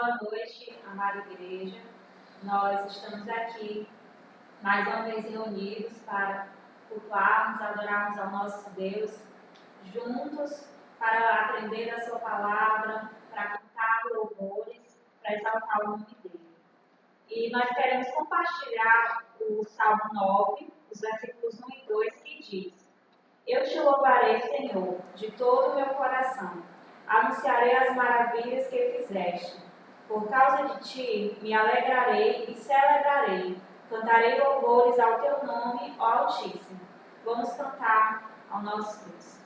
Boa noite, amada igreja. Nós estamos aqui mais uma vez reunidos para cultuarmos, adorarmos ao nosso Deus, juntos para aprender a sua palavra, para cantar louvores, para exaltar o nome dele. E nós queremos compartilhar o Salmo 9, os versículos 1 e 2, que diz: Eu te louvarei, Senhor, de todo o meu coração. Anunciarei as maravilhas que fizeste. Por causa de ti, me alegrarei e celebrarei. Cantarei louvores ao teu nome, ó Altíssimo. Vamos cantar ao nosso Deus.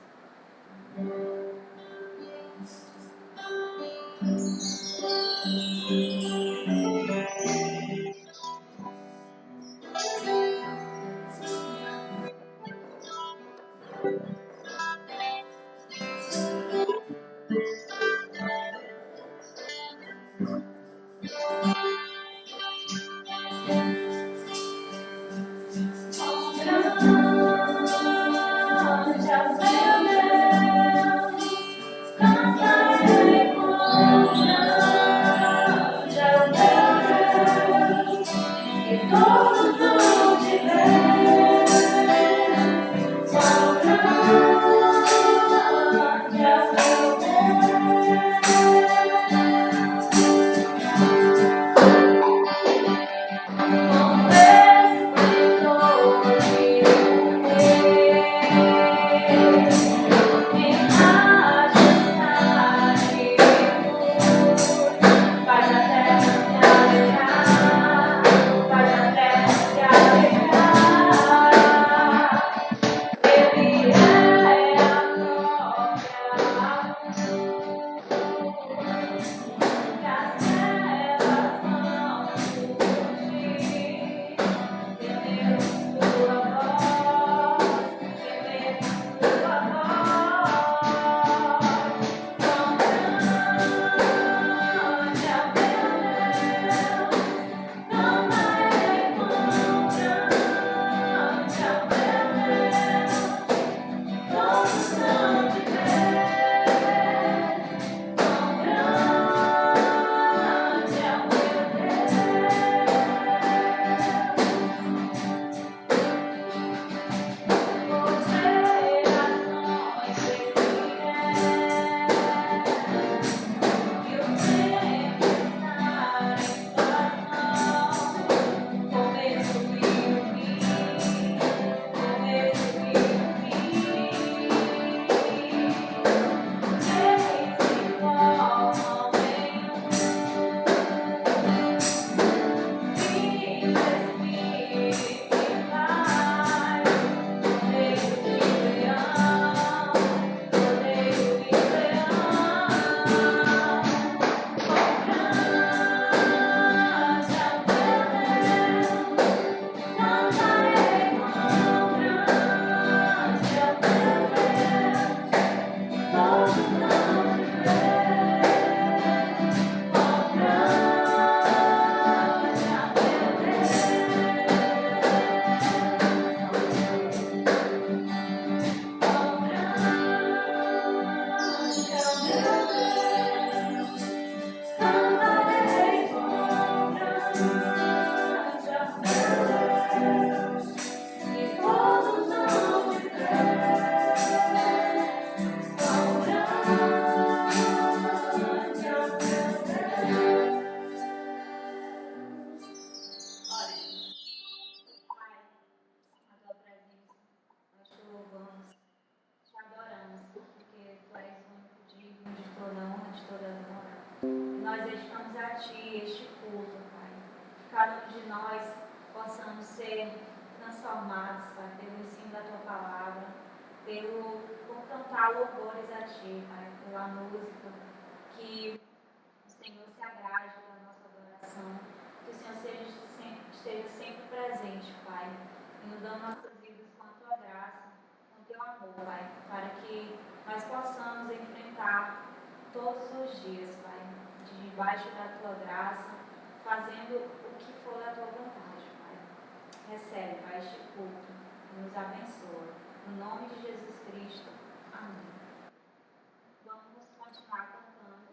Por cantar louvores a Ti, Pai, pela música, que o Senhor se agrade da nossa adoração, que o Senhor esteja sempre presente, Pai, inundando nossas vidas com a Tua graça, com o Teu amor, Pai, para que nós possamos enfrentar todos os dias, Pai, debaixo da Tua graça, fazendo o que for da Tua vontade, Pai. Recebe, Pai, este culto, nos abençoa. No nome de Jesus Cristo. Amém. Vamos continuar cantando.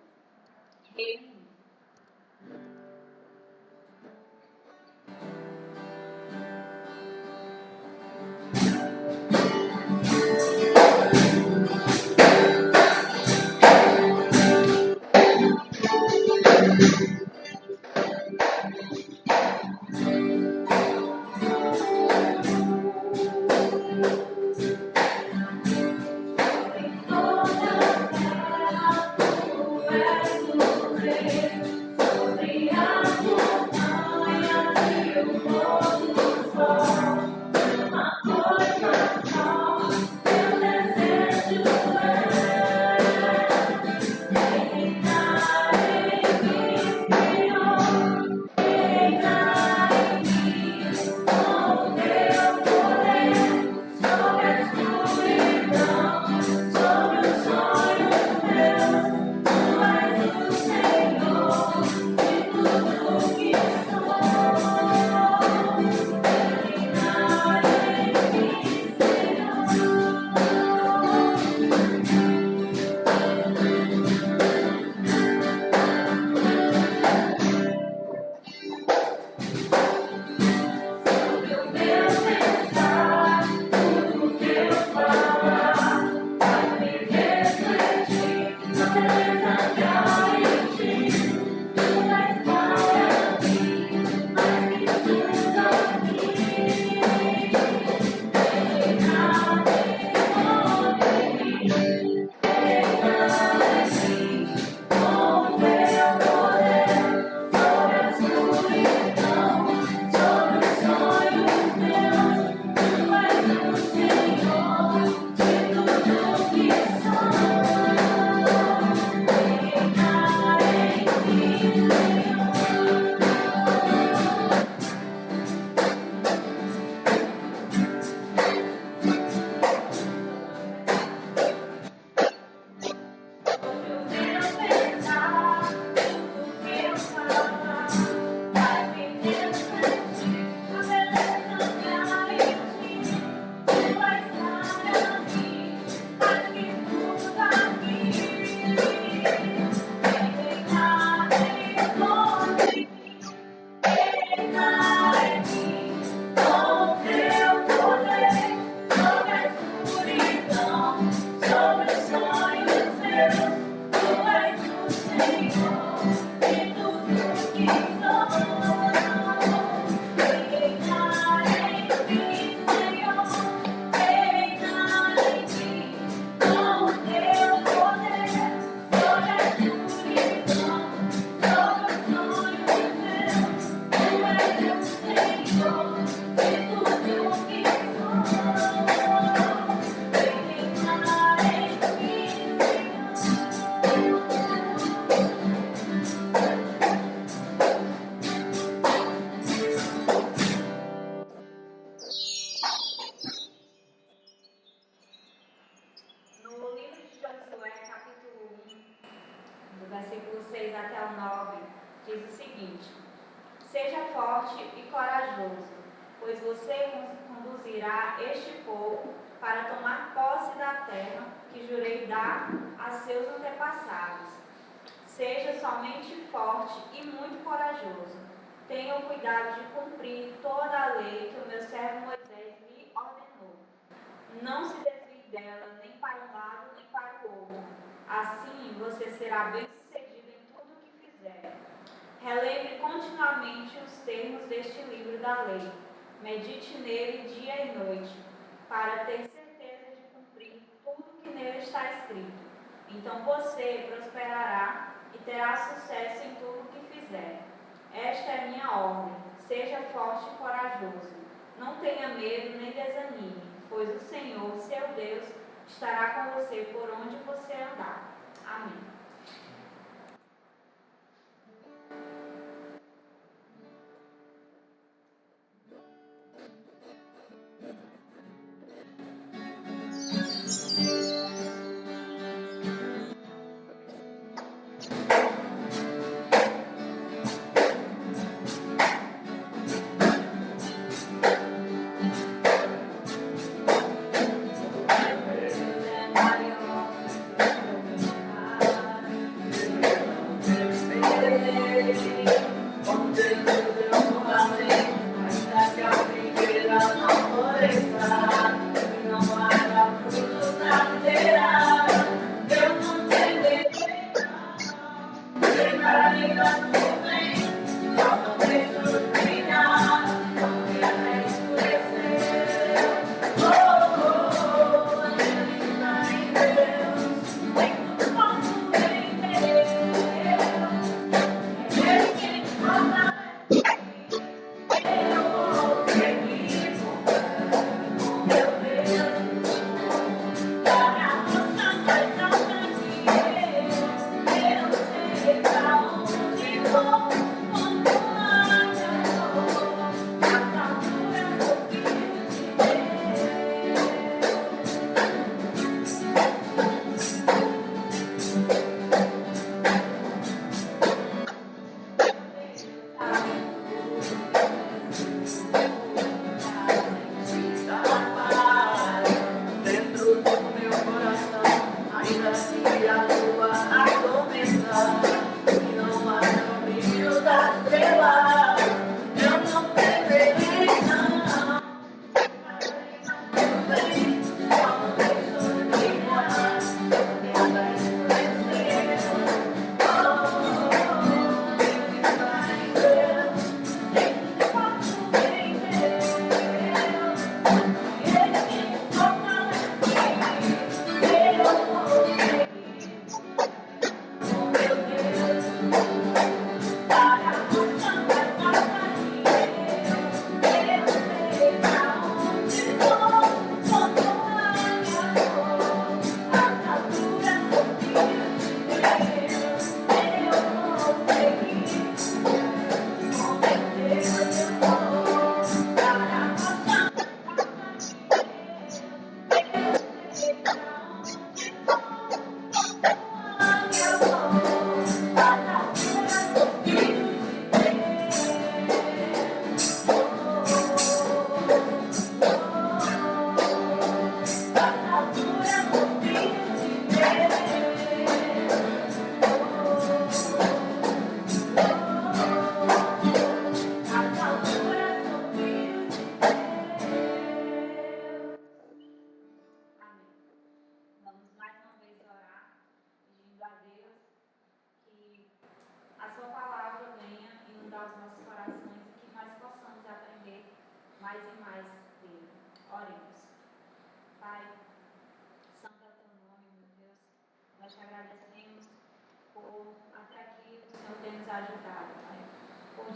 forte e corajoso, pois você conduzirá este povo para tomar posse da terra que jurei dar a seus antepassados. Seja somente forte e muito corajoso. Tenha o cuidado de cumprir toda a lei que o meu servo Moisés lhe ordenou. Não se desvie dela nem para um lado nem para o outro. Assim você será bem-sucedido em tudo o que fizer. Relembre continuamente os termos deste livro da lei. Medite nele dia e noite, para ter certeza de cumprir tudo que nele está escrito. Então você prosperará e terá sucesso em tudo o que fizer. Esta é a minha ordem. Seja forte e corajoso. Não tenha medo nem desanime, pois o Senhor, seu Deus, estará com você por onde você andar. Amém.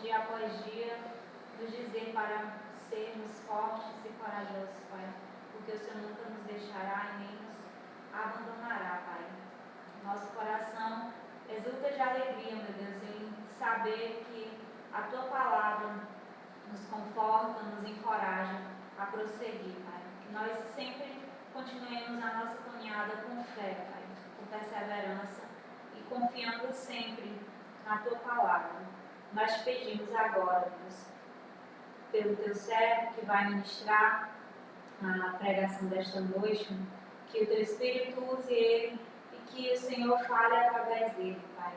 Dia após dia, nos dizer para sermos fortes e corajosos, Pai, porque o Senhor nunca nos deixará e nem nos abandonará, Pai. Nosso coração exulta de alegria, meu Deus, em saber que a Tua palavra nos conforta, nos encoraja a prosseguir, Pai. Que nós sempre continuemos a nossa caminhada com fé, Pai, com perseverança e confiando sempre na Tua palavra. Nós te pedimos agora, Deus, pelo teu servo que vai ministrar a pregação desta noite, que o teu Espírito use ele e que o Senhor fale através dele, Pai.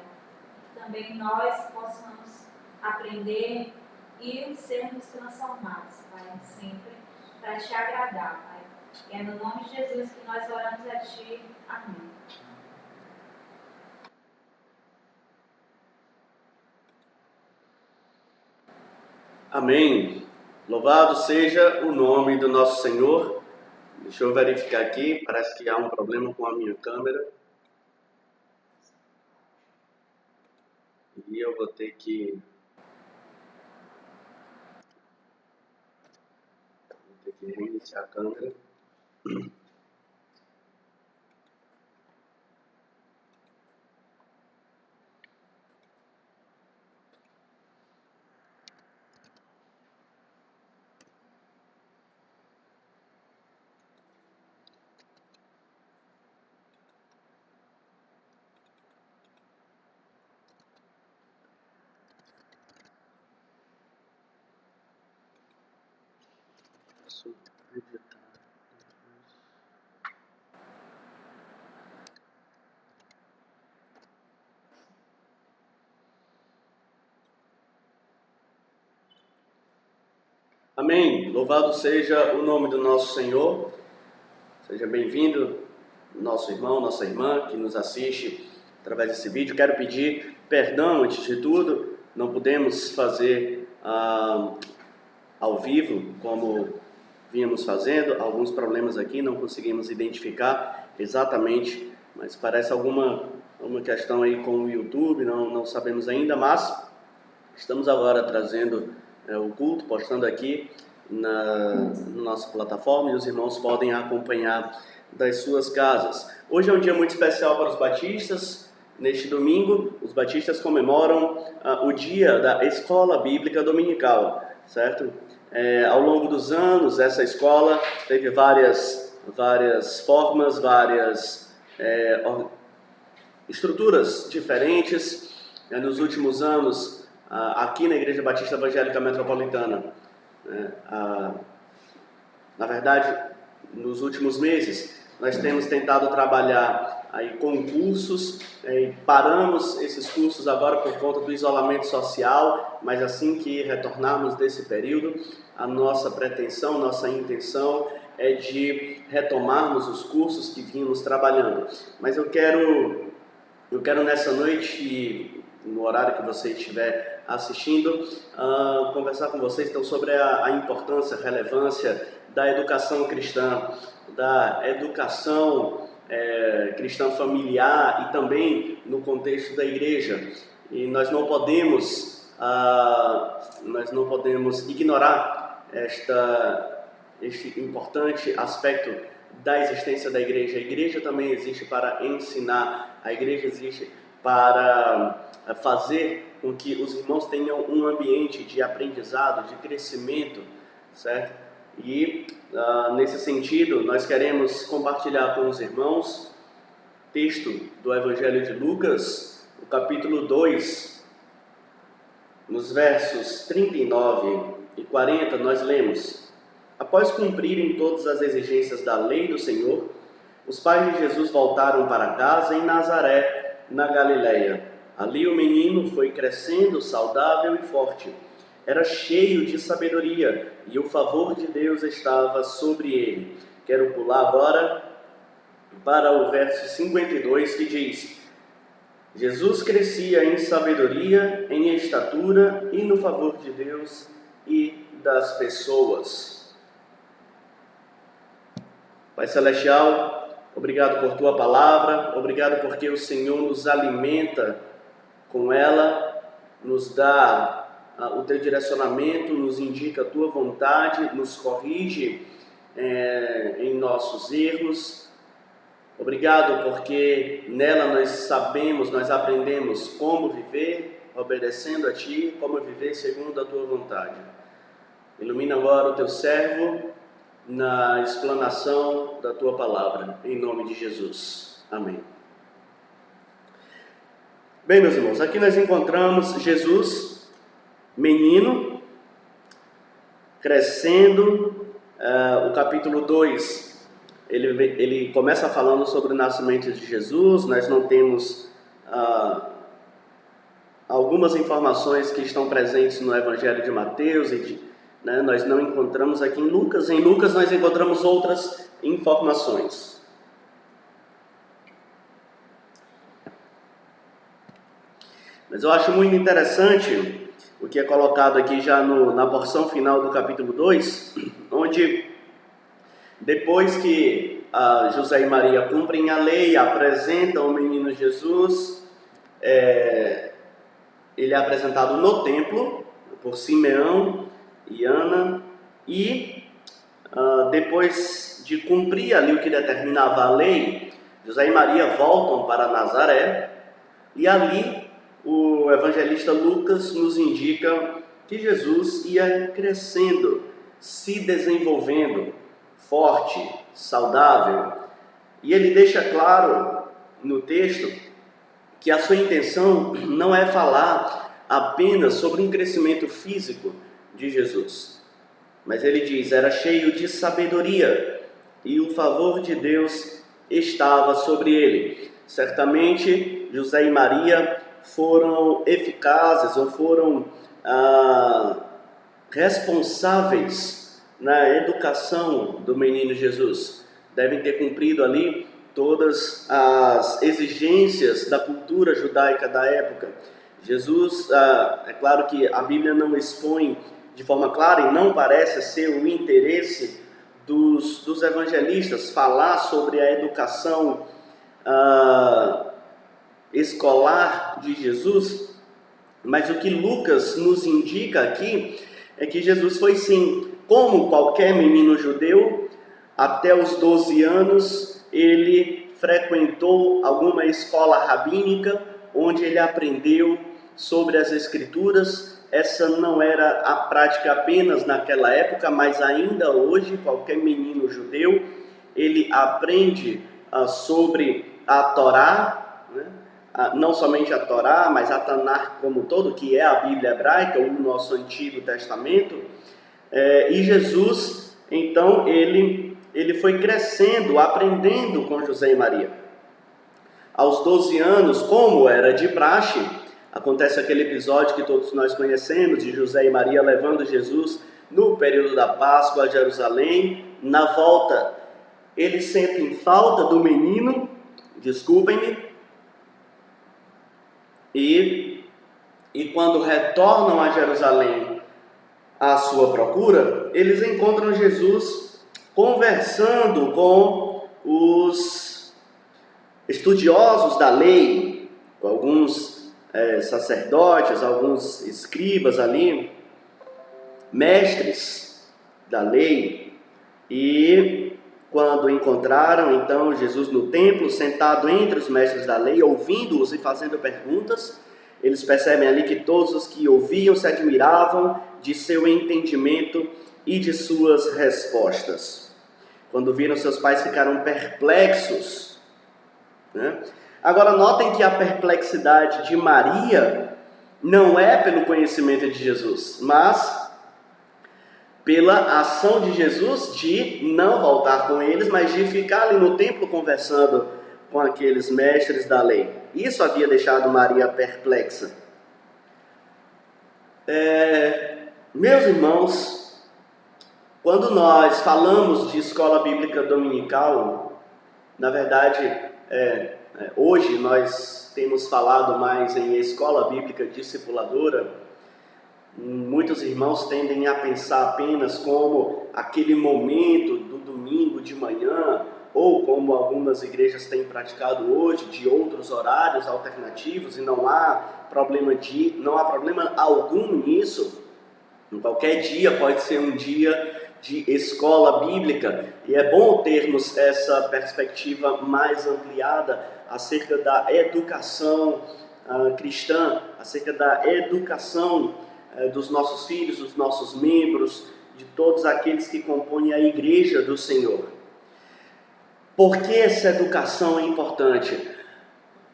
Que também nós possamos aprender e sermos transformados, Pai, sempre para te agradar, Pai. E é no nome de Jesus que nós oramos a Ti. Amém. Amém. Louvado seja o nome do nosso Senhor. Deixa eu verificar aqui, parece que há um problema com a minha câmera. E eu vou ter que reiniciar a câmera. Amém. Louvado seja o nome do nosso Senhor. Seja bem-vindo, nosso irmão, nossa irmã que nos assiste através desse vídeo. Quero pedir perdão antes de tudo. Não pudemos fazer ao vivo como vínhamos fazendo. Alguns problemas aqui, não conseguimos identificar exatamente, mas parece alguma questão aí com o YouTube, não sabemos ainda, mas estamos agora trazendo o culto, postando aqui na nossa plataforma e os irmãos podem acompanhar das suas casas. Hoje é um dia muito especial para os batistas. Neste domingo, os batistas comemoram o dia da Escola Bíblica Dominical, certo? Ao longo dos anos, essa escola teve várias formas, várias estruturas diferentes. Nos últimos anos, aqui na Igreja Batista Evangélica Metropolitana, na verdade, nos últimos meses, nós temos tentado trabalhar aí com cursos, paramos esses cursos agora por conta do isolamento social, mas assim que retornarmos desse período, a nossa pretensão, nossa intenção é de retomarmos os cursos que vínhamos trabalhando. Mas eu quero nessa noite, no horário que você estiver assistindo, conversar com vocês então sobre a importância, a relevância da educação cristã, da educação cristã familiar e também no contexto da igreja. E nós não podemos ignorar este importante aspecto da existência da igreja. A igreja também existe para ensinar, a igreja existe para fazer com que os irmãos tenham um ambiente de aprendizado, de crescimento, certo? E nesse sentido, nós queremos compartilhar com os irmãos texto do Evangelho de Lucas, o capítulo 2, nos versos 39 e 40, nós lemos: Após cumprirem todas as exigências da lei do Senhor, os pais de Jesus voltaram para casa em Nazaré, na Galileia. Ali o menino foi crescendo saudável e forte. Era cheio de sabedoria e o favor de Deus estava sobre ele. Quero pular agora para o verso 52 que diz: Jesus crescia em sabedoria, em estatura e no favor de Deus e das pessoas. Pai Celestial, obrigado por Tua palavra, obrigado porque o Senhor nos alimenta com ela, nos dá o Teu direcionamento, nos indica a Tua vontade, nos corrige em nossos erros. Obrigado porque nela nós aprendemos como viver obedecendo a Ti, como viver segundo a Tua vontade. Ilumina agora o Teu servo na explanação da Tua palavra, em nome de Jesus. Amém. Bem, meus irmãos, aqui nós encontramos Jesus, menino, crescendo. O capítulo 2, ele começa falando sobre o nascimento de Jesus. Nós não temos algumas informações que estão presentes no Evangelho de Mateus, nós não encontramos aqui em Lucas. Em Lucas nós encontramos outras informações. Mas eu acho muito interessante o que é colocado aqui já na porção final do capítulo 2, onde depois que José e Maria cumprem a lei, apresentam o menino Jesus, ele é apresentado no templo por Simeão e Ana, e depois de cumprir ali o que determinava a lei, José e Maria voltam para Nazaré, e ali o evangelista Lucas nos indica que Jesus ia crescendo, se desenvolvendo, forte, saudável. E ele deixa claro no texto que a sua intenção não é falar apenas sobre um crescimento físico de Jesus, mas ele diz: era cheio de sabedoria e o favor de Deus estava sobre ele. Certamente José e Maria foram eficazes ou foram responsáveis na educação do menino Jesus. Devem ter cumprido ali todas as exigências da cultura judaica da época. Jesus, é claro que a Bíblia não expõe de forma clara, e não parece ser o interesse dos evangelistas falar sobre a educação escolar de Jesus, mas o que Lucas nos indica aqui é que Jesus foi, sim, como qualquer menino judeu. Até os 12 anos ele frequentou alguma escola rabínica, onde ele aprendeu sobre as Escrituras. Essa não era a prática apenas naquela época, mas ainda hoje qualquer menino judeu, ele aprende sobre a Torá, né? Não somente a Torá, mas a Tanar como um todo, que é a Bíblia hebraica, o nosso Antigo Testamento. E Jesus, então, ele foi crescendo, aprendendo com José e Maria. Aos 12 anos, como era de praxe, acontece aquele episódio que todos nós conhecemos, de José e Maria levando Jesus no período da Páscoa a Jerusalém. Na volta, eles sentem falta do menino, desculpem-me, e quando retornam a Jerusalém à sua procura, eles encontram Jesus conversando com os estudiosos da lei, com alguns sacerdotes, alguns escribas ali, mestres da lei. E quando encontraram então Jesus no templo, sentado entre os mestres da lei, ouvindo-os e fazendo perguntas, eles percebem ali que todos os que ouviam se admiravam de seu entendimento e de suas respostas. Quando viram seus pais, ficaram perplexos, né? Agora notem que a perplexidade de Maria não é pelo conhecimento de Jesus, mas pela ação de Jesus de não voltar com eles, mas de ficar ali no templo conversando com aqueles mestres da lei. Isso havia deixado Maria perplexa. Meus irmãos, quando nós falamos de escola bíblica dominical, na verdade, hoje nós temos falado mais em escola bíblica discipuladora. Muitos irmãos tendem a pensar apenas como aquele momento do domingo de manhã, ou como algumas igrejas têm praticado hoje, de outros horários alternativos, e não há problema algum nisso. Em qualquer dia pode ser um dia de escola bíblica, e é bom termos essa perspectiva mais ampliada acerca da educação cristã, acerca da educação dos nossos filhos, dos nossos membros, de todos aqueles que compõem a igreja do Senhor. Por que essa educação é importante?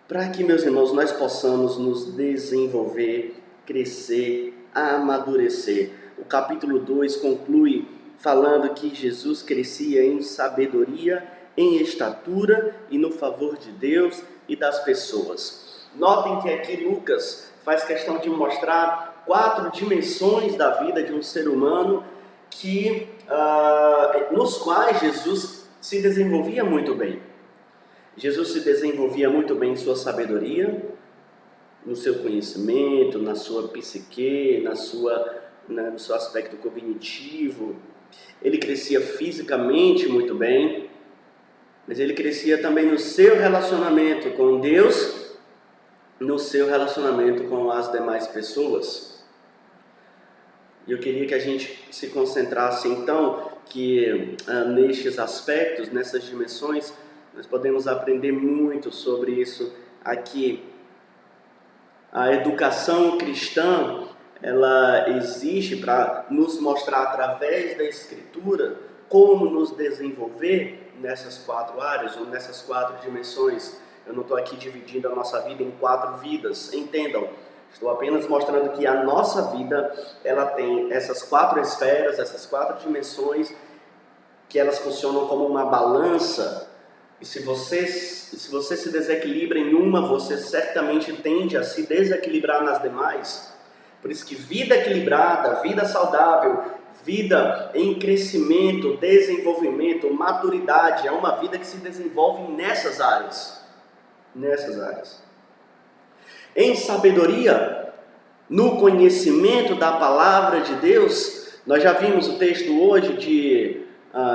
Para que, meus irmãos, nós possamos nos desenvolver, crescer, amadurecer. o capítulo 2 conclui falando que Jesus crescia em sabedoria, em estatura e no favor de Deus e das pessoas. Notem que aqui Lucas faz questão de mostrar 4 dimensões da vida de um ser humano nos quais Jesus se desenvolvia muito bem. Jesus se desenvolvia muito bem em sua sabedoria, no seu conhecimento, na sua psique, no seu aspecto cognitivo. Ele crescia fisicamente muito bem, mas ele crescia também no seu relacionamento com Deus, no seu relacionamento com as demais pessoas. E eu queria que a gente se concentrasse então que nestes aspectos, nessas dimensões, nós podemos aprender muito sobre isso aqui. A educação cristã, ela existe para nos mostrar através da Escritura como nos desenvolver nessas 4 áreas ou nessas 4 dimensões. Eu não estou aqui dividindo a nossa vida em 4 vidas, entendam. Estou apenas mostrando que a nossa vida, ela tem essas 4 esferas, essas 4 dimensões, que elas funcionam como uma balança. E se você se desequilibra em uma, você certamente tende a se desequilibrar nas demais. Por isso que vida equilibrada, vida saudável, vida em crescimento, desenvolvimento, maturidade, é uma vida que se desenvolve nessas áreas. Em sabedoria, no conhecimento da palavra de Deus, nós já vimos o texto hoje de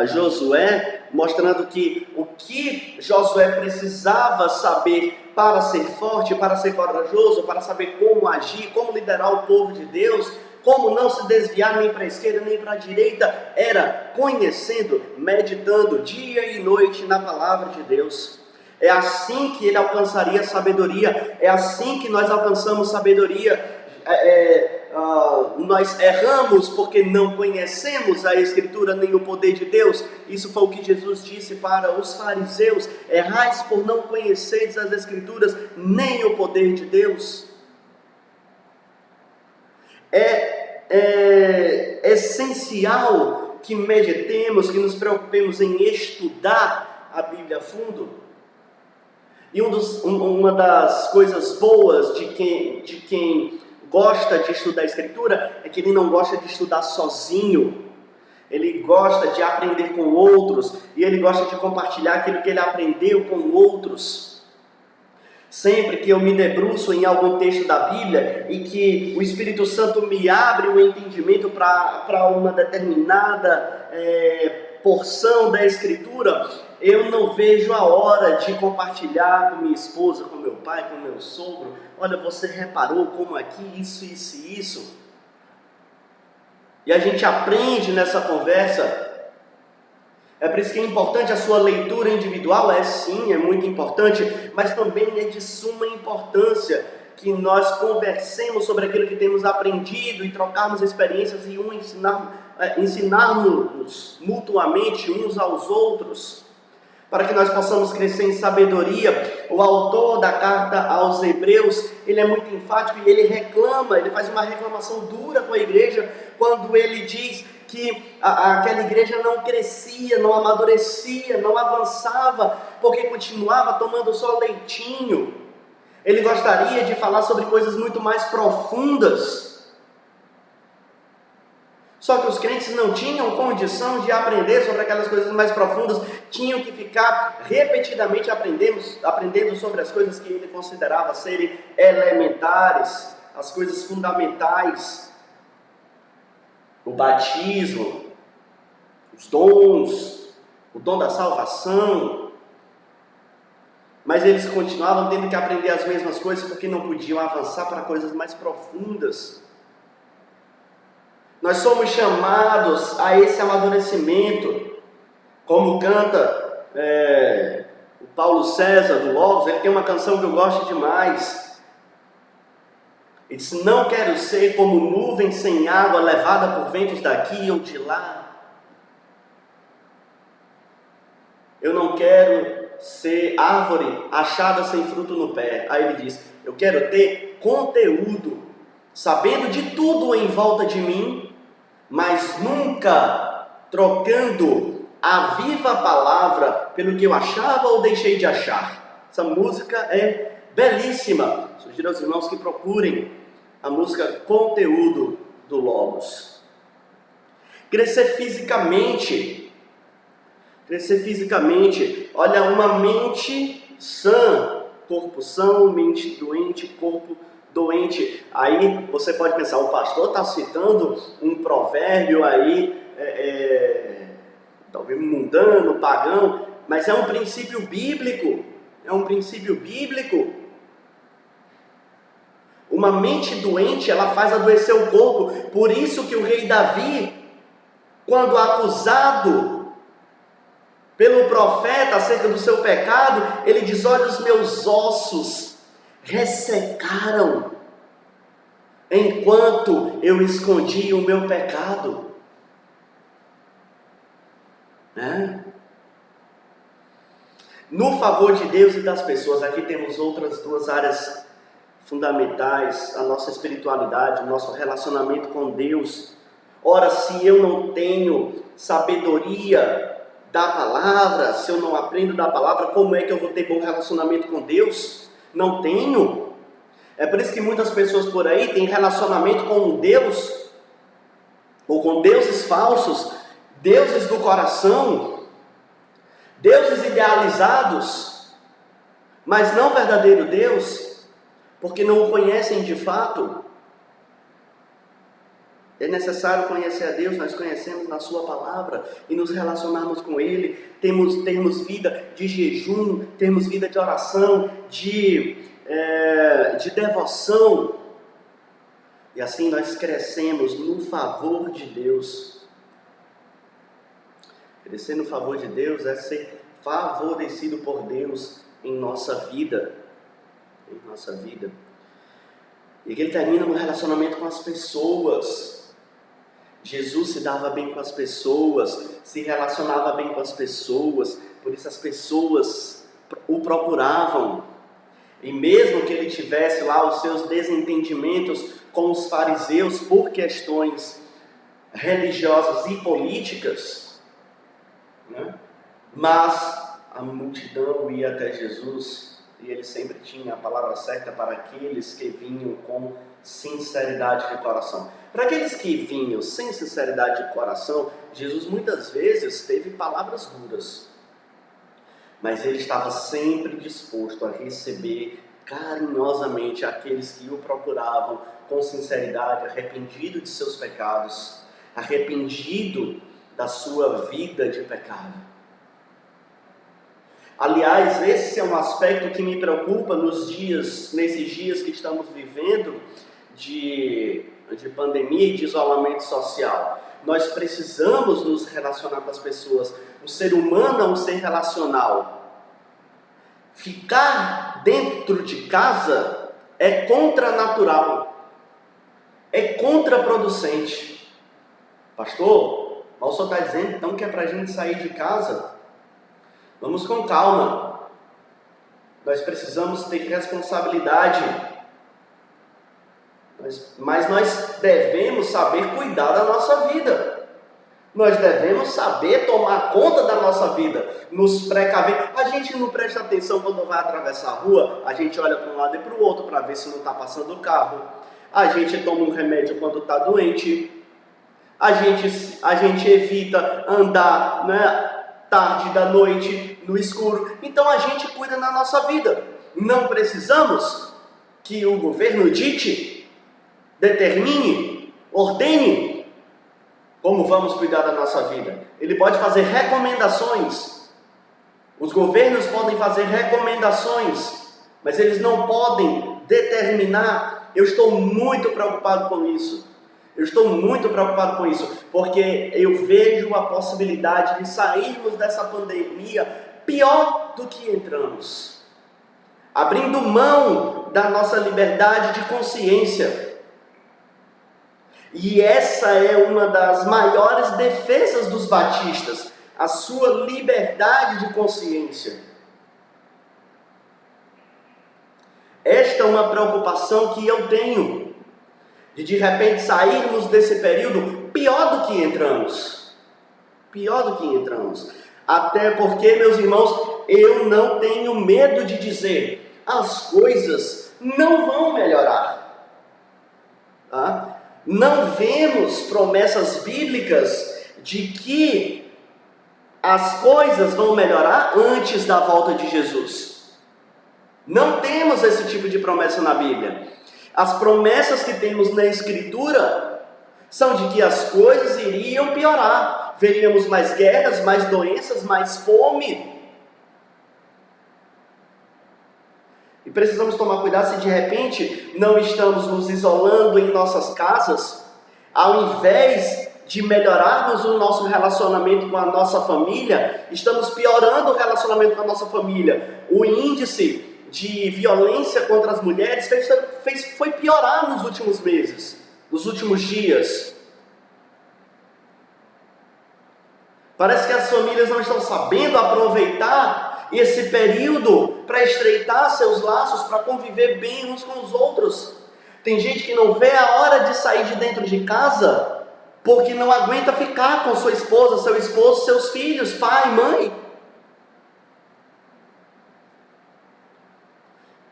Josué, mostrando que o que Josué precisava saber para ser forte, para ser corajoso, para saber como agir, como liderar o povo de Deus, como não se desviar nem para a esquerda nem para a direita, era conhecendo, meditando dia e noite na palavra de Deus. É assim que ele alcançaria sabedoria, é assim que nós alcançamos sabedoria. Nós erramos porque não conhecemos a Escritura nem o poder de Deus. Isso foi o que Jesus disse para os fariseus: errais por não conheceres as Escrituras nem o poder de Deus. É essencial que meditemos, que nos preocupemos em estudar a Bíblia a fundo. E uma das coisas boas de quem gosta de estudar a Escritura é que ele não gosta de estudar sozinho. Ele gosta de aprender com outros e ele gosta de compartilhar aquilo que ele aprendeu com outros. Sempre que eu me debruço em algum texto da Bíblia e que o Espírito Santo me abre o entendimento para uma determinada porção da Escritura, eu não vejo a hora de compartilhar com minha esposa, com meu pai, com meu sogro. Olha, você reparou como aqui isso, isso e isso? E a gente aprende nessa conversa. É por isso que é importante a sua leitura individual, sim, é muito importante, mas também é de suma importância que nós conversemos sobre aquilo que temos aprendido e trocarmos experiências e ensinarmos mutuamente uns aos outros, para que nós possamos crescer em sabedoria. O autor da carta aos Hebreus, ele é muito enfático e ele faz uma reclamação dura com a igreja, quando ele diz que aquela igreja não crescia, não amadurecia, não avançava, porque continuava tomando só leitinho. Ele gostaria de falar sobre coisas muito mais profundas. Só que os crentes não tinham condição de aprender sobre aquelas coisas mais profundas, tinham que ficar repetidamente aprendendo sobre as coisas que ele considerava serem elementares, as coisas fundamentais, o batismo, os dons, o dom da salvação. Mas eles continuavam tendo que aprender as mesmas coisas porque não podiam avançar para coisas mais profundas. Nós somos chamados a esse amadurecimento, como canta o Paulo César do Logos. Ele tem uma canção que eu gosto demais. Ele diz: não quero ser como nuvem sem água, levada por ventos daqui ou de lá. Eu não quero ser árvore achada sem fruto no pé. Aí ele diz: eu quero ter conteúdo, sabendo de tudo em volta de mim, mas nunca trocando a viva palavra pelo que eu achava ou deixei de achar. Essa música é belíssima. Sugiro aos irmãos que procurem a música Conteúdo do Logos. Crescer fisicamente, olha, uma mente sã, corpo são, mente doente, corpo doente. Aí você pode pensar, o pastor está citando um provérbio aí, talvez mundano, pagão, mas é um princípio bíblico, Uma mente doente, ela faz adoecer o corpo. Por isso que o rei Davi, quando acusado pelo profeta acerca do seu pecado, ele diz: olha, os meus ossos ressecaram enquanto eu escondi o meu pecado. No favor de Deus e das pessoas, aqui temos outras duas áreas fundamentais: a nossa espiritualidade, o nosso relacionamento com Deus. Ora, se eu não tenho sabedoria da palavra, se eu não aprendo da palavra, como é que eu vou ter bom relacionamento com Deus? Não tenho. É por isso que muitas pessoas por aí têm relacionamento com Deus, ou com deuses falsos, deuses do coração, deuses idealizados, mas não verdadeiro Deus, porque não o conhecem de fato. É necessário conhecer a Deus, nós conhecemos na sua palavra e nos relacionarmos com Ele, termos vida de jejum, termos vida de oração, de devoção, e assim nós crescemos no favor de Deus. Crescer no favor de Deus é ser favorecido por Deus em nossa vida. E que ele termina no relacionamento com as pessoas. Jesus se dava bem com as pessoas, se relacionava bem com as pessoas, por isso as pessoas o procuravam. E mesmo que ele tivesse lá os seus desentendimentos com os fariseus por questões religiosas e políticas, mas a multidão ia até Jesus e ele sempre tinha a palavra certa para aqueles que vinham com sinceridade de coração. Para aqueles que vinham sem sinceridade de coração, Jesus muitas vezes teve palavras duras, mas ele estava sempre disposto a receber carinhosamente aqueles que o procuravam com sinceridade, arrependido de seus pecados, arrependido da sua vida de pecado. Aliás, esse é um aspecto que me preocupa nesses dias que estamos vivendo de pandemia e de isolamento social. Nós precisamos nos relacionar com as pessoas. O ser humano é um ser relacional. Ficar dentro de casa é contranatural, é contraproducente. Pastor, mas o senhor está dizendo então que é para a gente sair de casa? Vamos com calma. Nós precisamos ter responsabilidade. Mas nós devemos saber cuidar da nossa vida. Nós devemos saber tomar conta da nossa vida, nos precaver. A gente não presta atenção quando vai atravessar a rua, a gente olha para um lado e para o outro para ver se não está passando o carro. A gente toma um remédio quando está doente. A gente evita andar, tarde da noite, no escuro. Então a gente cuida da nossa vida. Não precisamos que o governo dite, determine, ordene como vamos cuidar da nossa vida. Ele pode fazer recomendações. Os governos podem fazer recomendações, mas eles não podem determinar. Eu estou muito preocupado com isso. Porque eu vejo a possibilidade de sairmos dessa pandemia pior do que entramos, abrindo mão da nossa liberdade de consciência. E essa é uma das maiores defesas dos batistas, a sua liberdade de consciência. Esta é uma preocupação que eu tenho, de repente sairmos desse período pior do que entramos. Pior do que entramos. Até porque, meus irmãos, eu não tenho medo de dizer, as coisas não vão melhorar. Tá? Não vemos promessas bíblicas de que as coisas vão melhorar antes da volta de Jesus. Não temos esse tipo de promessa na Bíblia. As promessas que temos na Escritura são de que as coisas iriam piorar. Veríamos mais guerras, mais doenças, mais fome. E precisamos tomar cuidado se de repente não estamos nos isolando em nossas casas, ao invés de melhorarmos o nosso relacionamento com a nossa família, estamos piorando o relacionamento com a nossa família. O índice de violência contra as mulheres foi piorar nos últimos meses, nos últimos dias. Parece que as famílias não estão sabendo aproveitar esse período para estreitar seus laços, para conviver bem uns com os outros. Tem gente que não vê a hora de sair de dentro de casa, porque não aguenta ficar com sua esposa, seu esposo, seus filhos, pai, mãe.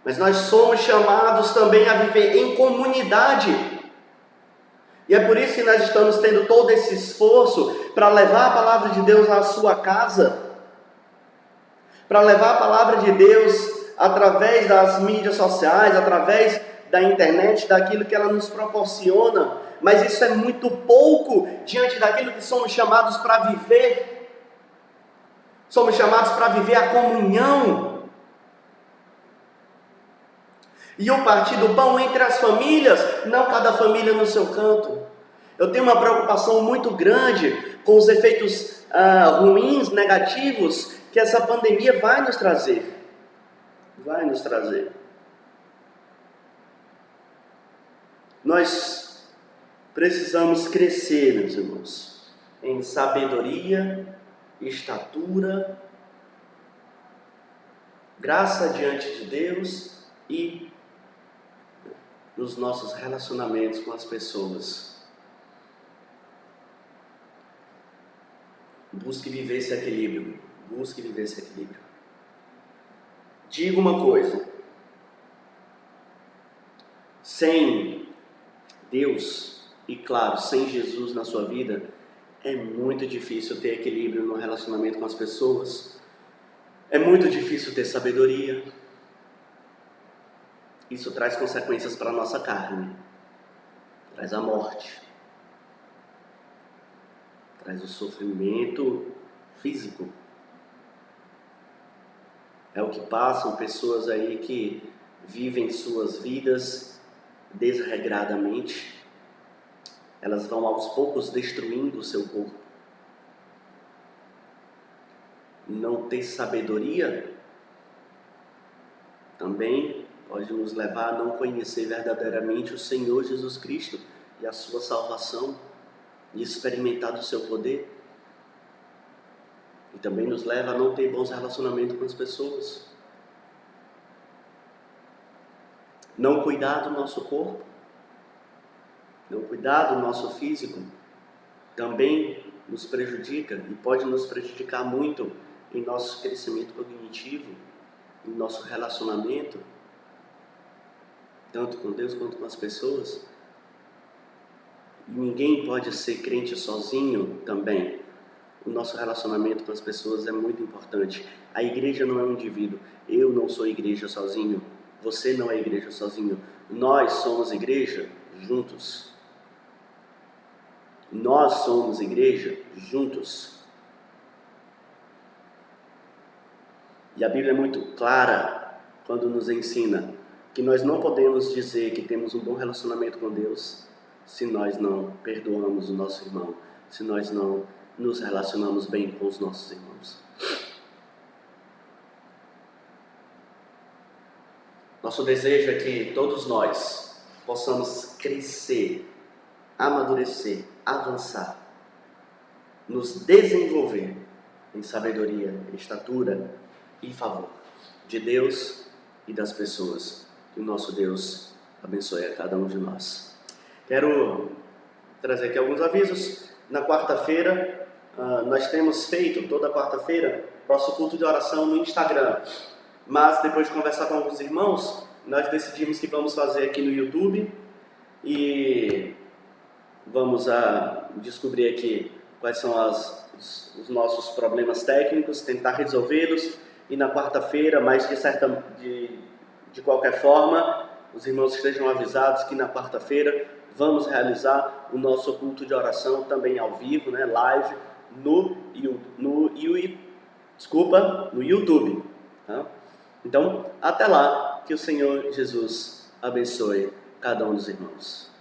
Mas nós somos chamados também a viver em comunidade. E é por isso que nós estamos tendo todo esse esforço para levar a palavra de Deus à sua casa, para levar a palavra de Deus através das mídias sociais, através da internet, daquilo que ela nos proporciona. Mas isso é muito pouco diante daquilo que somos chamados para viver. Somos chamados para viver a comunhão. E o partir do pão entre as famílias, não cada família no seu canto. Eu tenho uma preocupação muito grande com os efeitos ruins, negativos, que essa pandemia vai nos trazer. Vai nos trazer. Nós precisamos crescer, meus irmãos, em sabedoria, estatura, graça diante de Deus e nos nossos relacionamentos com as pessoas. Busque viver esse equilíbrio. Busque viver esse equilíbrio. Diga uma coisa. Sem Deus e, claro, sem Jesus na sua vida, é muito difícil ter equilíbrio no relacionamento com as pessoas. É muito difícil ter sabedoria. Isso traz consequências para a nossa carne, traz a morte, traz o sofrimento físico. É o que passam pessoas aí que vivem suas vidas desregradamente. Elas vão aos poucos destruindo o seu corpo. Não ter sabedoria também pode nos levar a não conhecer verdadeiramente o Senhor Jesus Cristo e a sua salvação e experimentar do seu poder. E também nos leva a não ter bons relacionamentos com as pessoas. Não cuidar do nosso corpo, não cuidar do nosso físico, também nos prejudica e pode nos prejudicar muito em nosso crescimento cognitivo, em nosso relacionamento, tanto com Deus quanto com as pessoas. E ninguém pode ser crente sozinho também. O nosso relacionamento com as pessoas é muito importante. A igreja não é um indivíduo. Eu não sou igreja sozinho. Você não é igreja sozinho. Nós somos igreja juntos. Nós somos igreja juntos. E a Bíblia é muito clara quando nos ensina que nós não podemos dizer que temos um bom relacionamento com Deus se nós não perdoamos o nosso irmão, se nós não nos relacionamos bem com os nossos irmãos. Nosso desejo é que todos nós possamos crescer, amadurecer, avançar, nos desenvolver em sabedoria, estatura e favor de Deus e das pessoas. Que o nosso Deus abençoe a cada um de nós. Quero trazer aqui alguns avisos. Na quarta-feira, nós temos feito, toda quarta-feira, nosso culto de oração no Instagram. Mas depois de conversar com alguns irmãos, nós decidimos que vamos fazer aqui no YouTube e vamos descobrir aqui quais são os nossos problemas técnicos, tentar resolvê-los. E na quarta-feira, de qualquer forma, os irmãos estejam avisados que na quarta-feira vamos realizar o nosso culto de oração também ao vivo, né, live, no YouTube. Tá? Então, até lá, que o Senhor Jesus abençoe cada um dos irmãos.